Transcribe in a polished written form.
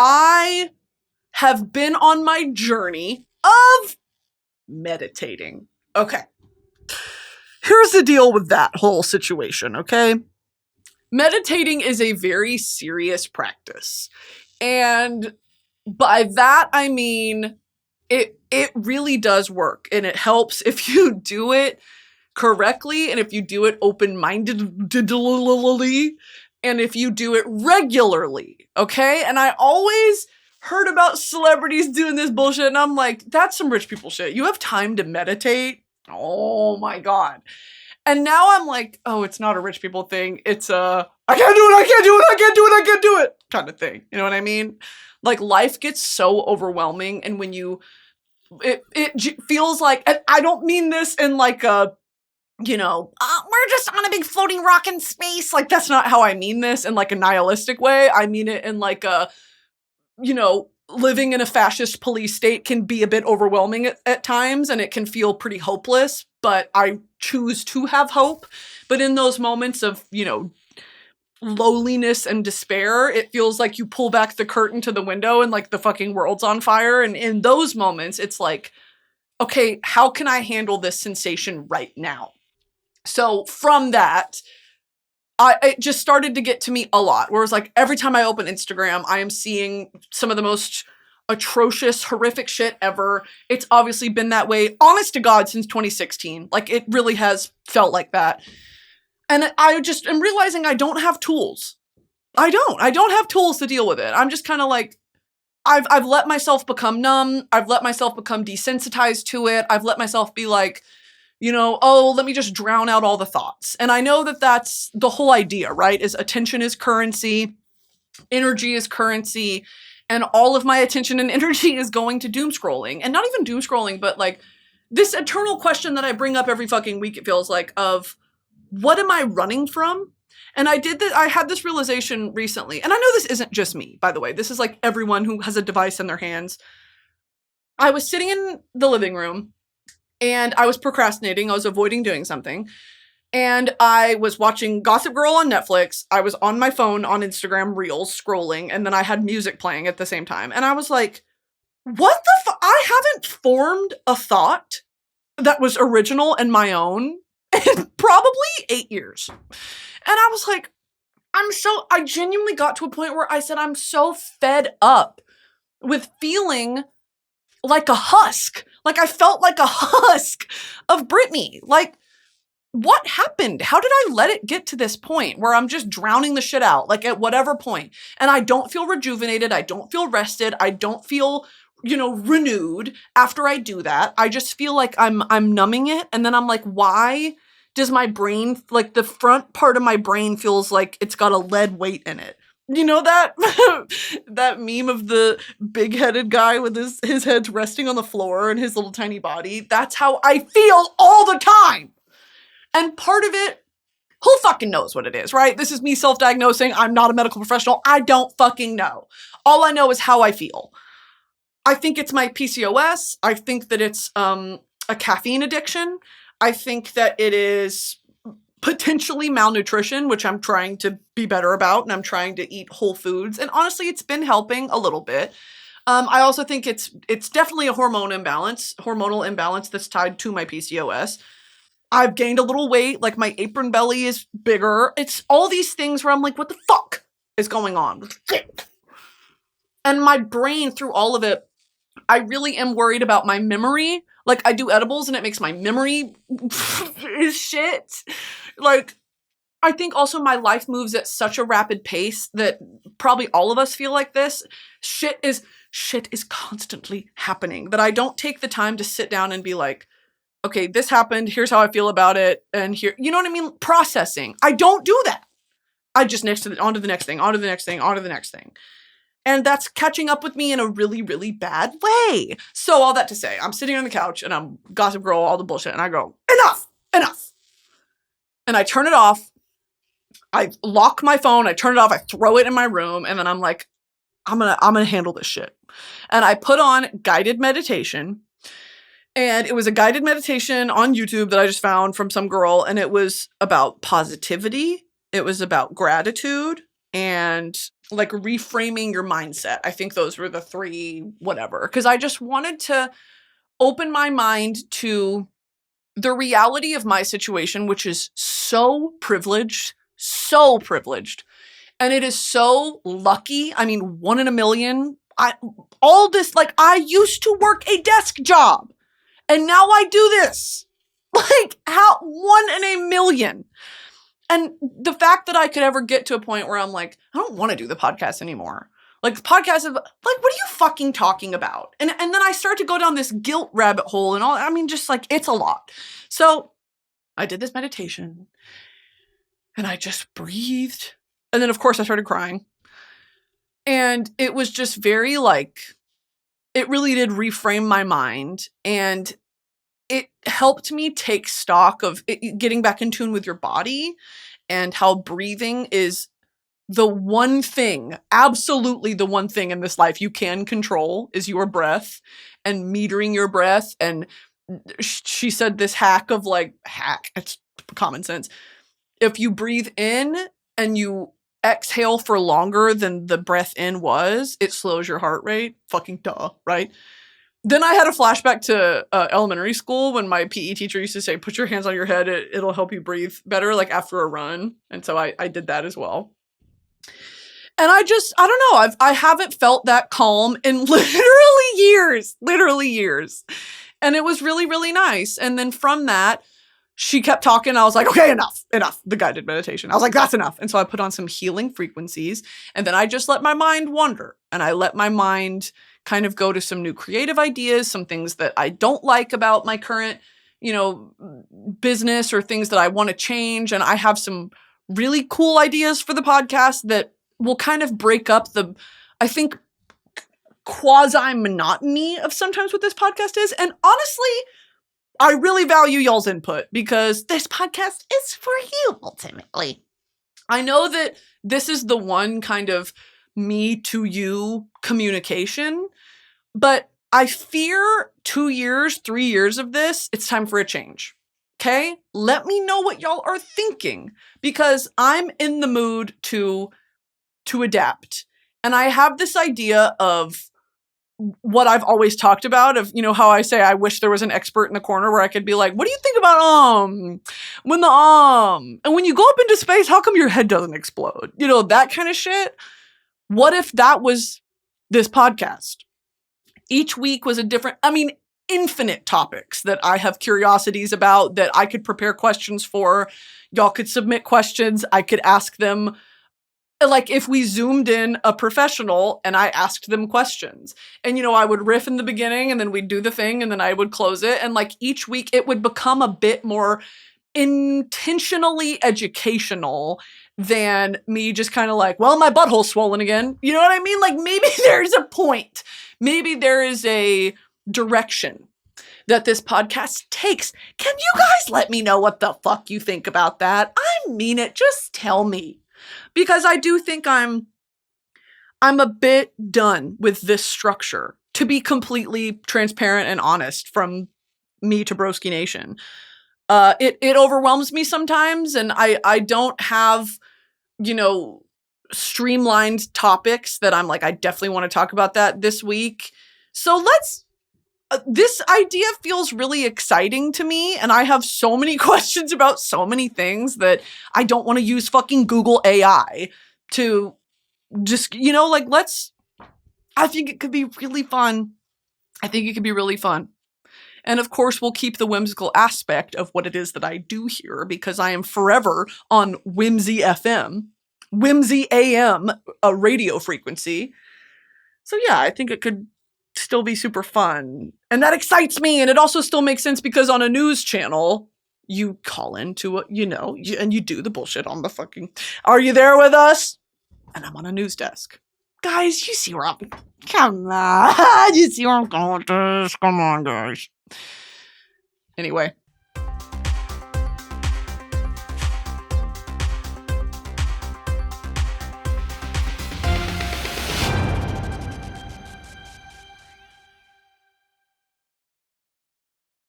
I have been on my journey of meditating. Okay. Here's the deal with that whole situation, okay? Meditating is a very serious practice. And by that, I mean, it really does work. And it helps if you do it correctly and if you do it open-mindedly and if you do it regularly, okay? And I always heard about celebrities doing this bullshit and I'm like, that's some rich people shit. You have time to meditate? Oh my God. And now I'm like, oh, it's not a rich people thing. It's I can't do it kind of thing. You know what I mean? Like life gets so overwhelming and when it feels like, and I don't mean this in like a, we're just on a big floating rock in space. Like, that's not how I mean this in like a nihilistic way. I mean it in like a, living in a fascist police state can be a bit overwhelming at times and it can feel pretty hopeless, but I choose to have hope. But in those moments of, lowliness and despair, it feels like you pull back the curtain to the window and like the fucking world's on fire. And in those moments, it's like, okay, how can I handle this sensation right now? So from that, it just started to get to me a lot. Whereas like every time I open Instagram, I am seeing some of the most atrocious, horrific shit ever. It's obviously been that way, honest to God, since 2016. Like it really has felt like that. And I just am realizing I don't have tools. I don't have tools to deal with it. I'm just kind of like, I've let myself become numb. I've let myself become desensitized to it. I've let myself be like, let me just drown out all the thoughts. And I know that that's the whole idea, right? Is attention is currency, energy is currency, and all of my attention and energy is going to doom scrolling. And not even doom scrolling, but like this eternal question that I bring up every fucking week, it feels like, of what am I running from? And I had this realization recently, and I know this isn't just me, by the way. This is like everyone who has a device in their hands. I was sitting in the living room and I was procrastinating. I was avoiding doing something. And I was watching Gossip Girl on Netflix. I was on my phone on Instagram Reels scrolling, and then I had music playing at the same time. And I was like, what the fuck? I haven't formed a thought that was original and my own in probably 8 years. And I was like, I genuinely got to a point where I said, I'm so fed up with feeling like a husk. Like I felt like a husk of Brittany. Like, what happened? How did I let it get to this point where I'm just drowning the shit out? Like at whatever point. And I don't feel rejuvenated. I don't feel rested. I don't feel, renewed after I do that. I just feel like I'm numbing it. And then I'm like, why does my brain, like the front part of my brain feels like it's got a lead weight in it? You know that that meme of the big-headed guy with his head's resting on the floor and his little tiny body? That's how I feel all the time. And part of it, who fucking knows what it is, right? This is me self-diagnosing. I'm not a medical professional. I don't fucking know. All I know is how I feel. I think it's my PCOS. I think that it's a caffeine addiction. I think that it is potentially malnutrition, which I'm trying to be better about, and I'm trying to eat whole foods. And honestly, it's been helping a little bit. I also think it's definitely a hormonal imbalance that's tied to my PCOS. I've gained a little weight, like my apron belly is bigger. It's all these things where I'm like, what the fuck is going on? And my brain, through all of it, I really am worried about my memory. Like I do edibles and it makes my memory is shit. Like I think also my life moves at such a rapid pace that probably all of us feel like this. Shit is constantly happening, that I don't take the time to sit down and be like, okay, this happened, here's how I feel about it, and here, you know what I mean? Processing. I don't do that. I just on to the next thing. And that's catching up with me in a really, really bad way. So all that to say, I'm sitting on the couch and I'm Gossip Girl, all the bullshit, and I go, enough. And I turn it off. I lock my phone, I turn it off, I throw it in my room, and then I'm like, I'm gonna handle this shit. And I put on guided meditation. And it was a guided meditation on YouTube that I just found from some girl. And it was about positivity. It was about gratitude. and like reframing your mindset. I think those were the 3 whatever, because I just wanted to open my mind to the reality of my situation, which is so privileged, and it is so lucky. I mean, 1 in a million. All this, like, I used to work a desk job and now I do this. Like, how 1 in a million. And the fact that I could ever get to a point where I'm like, I don't want to do the podcast anymore. Like, the podcast of, like, what are you fucking talking about? And then I start to go down this guilt rabbit hole and all. I mean, just like, it's a lot. So I did this meditation and I just breathed. And then, of course, I started crying. And it was just very like, it really did reframe my mind. And it helped me take stock of getting back in tune with your body and how breathing is the one thing, absolutely the one thing in this life you can control is your breath and metering your breath. And she said this hack of like, it's common sense. If you breathe in and you exhale for longer than the breath in was, it slows your heart rate. Fucking duh, right? Then I had a flashback to elementary school when my PE teacher used to say, put your hands on your head. It'll help you breathe better, like after a run. And so I did that as well. And I don't know. I haven't felt that calm in literally years. And it was really, really nice. And then from that, she kept talking. I was like, okay, enough. The guided meditation. I was like, that's enough. And so I put on some healing frequencies and then I just let my mind wander and I let my mind kind of go to some new creative ideas, some things that I don't like about my current, business or things that I want to change. And I have some really cool ideas for the podcast that will kind of break up the, I think, quasi-monotony of sometimes what this podcast is. And honestly, I really value y'all's input because this podcast is for you, ultimately. I know that this is the one kind of me to you communication, but I fear 2 years, 3 years of this, it's time for a change. Okay? Let me know what y'all are thinking because I'm in the mood to adapt. And I have this idea of what I've always talked about of, how I say I wish there was an expert in the corner where I could be like, what do you think about when the and when you go up into space, how come your head doesn't explode? That kind of shit. What if that was this podcast? Each week was a different, infinite topics that I have curiosities about that I could prepare questions for. Y'all could submit questions. I could ask them. Like if we zoomed in a professional and I asked them questions and, I would riff in the beginning and then we'd do the thing and then I would close it. And like each week it would become a bit more intentionally educational than me just kind of like, well, my butthole's swollen again. You know what I mean? Like maybe there's a point. Maybe there is a direction that this podcast takes. Can you guys let me know what the fuck you think about that? I mean it. Just tell me. Because I do think I'm a bit done with this structure, to be completely transparent and honest from me to Broski Nation. It overwhelms me sometimes, and I don't have, streamlined topics that I'm like, I definitely want to talk about that this week. So this idea feels really exciting to me, and I have so many questions about so many things that I don't want to use fucking Google AI to just, I think it could be really fun. And of course, we'll keep the whimsical aspect of what it is that I do here because I am forever on Whimsy FM, Whimsy AM, a radio frequency. So yeah, I think it could still be super fun. And that excites me. And it also still makes sense because on a news channel, you call into and you do the bullshit on the fucking, are you there with us? And I'm on a news desk. Guys, you see where I'm, come on. You see where I'm going with this? Come on, guys. Anyway,